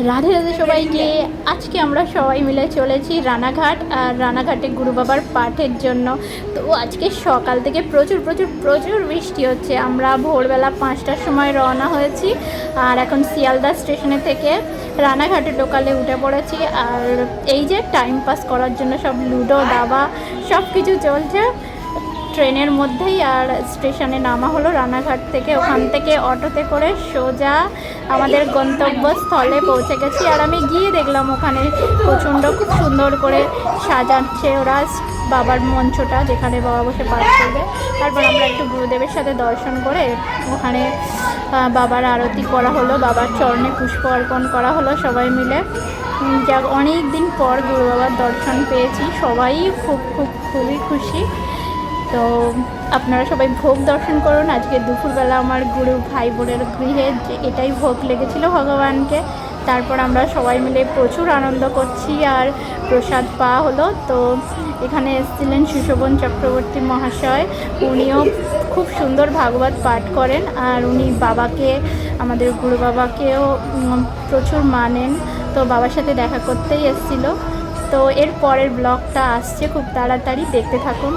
রাধে রাধে সবাইকে। আজকে আমরা সবাই মিলে চলেছি রানাঘাট, আর রানাঘাটে গুরু বাবার পাঠের জন্য। তো আজকে সকাল থেকে প্রচুর প্রচুর প্রচুর বৃষ্টি হচ্ছে। আমরা ভোরবেলা 5টার সময় রওনা হয়েছি, আর এখন শিয়ালদা স্টেশনে থেকে রানাঘাটে লোকালে উঠে পড়েছি। আর এই যে টাইম পাস করার জন্য সব লুডো দাবা সব কিছু চলছে ট্রেনের মধ্যেই। আর স্টেশনে নামা হলো রানাঘাট থেকে। ওখান থেকে অটোতে করে সোজা আমাদের গন্তব্যস্থলে পৌঁছে গেছি। আর আমি গিয়ে দেখলাম ওখানে প্রচণ্ড খুব সুন্দর করে সাজাচ্ছে ওরা বাবার মঞ্চটা, যেখানে বাবা বসে পাঠ করবে। তারপর আমরা একটু গুরুদেবের সাথে দর্শন করে ওখানে বাবার আরতি করা হলো, বাবার চরণে পুষ্প অর্পণ করা হলো সবাই মিলে। যাক, অনেক দিন পর গুরু বাবার দর্শন পেয়েছি, সবাই খুবই খুশি। তো আপনারা সবাই ভোগ দর্শন করুন। আজকে দুপুরবেলা আমার গুরু ভাই বোনের গৃহে এটাই ভোগ লেগেছিল ভগবানকে। তারপর আমরা সবাই মিলে প্রচুর আনন্দ করছি, আর প্রসাদ পাওয়া হলো। তো এখানে এসেছিলেন সুশোভন চক্রবর্তী মহাশয়, উনিও খুব সুন্দর ভাগবত পাঠ করেন, আর উনি বাবাকে, আমাদের গুরু বাবাকেও প্রচুর মানেন। তো বাবার সাথে দেখা করতেই এসেছিল। তো এর পরের ব্লগটা আসছে খুব তাড়াতাড়ি, দেখতে থাকুন।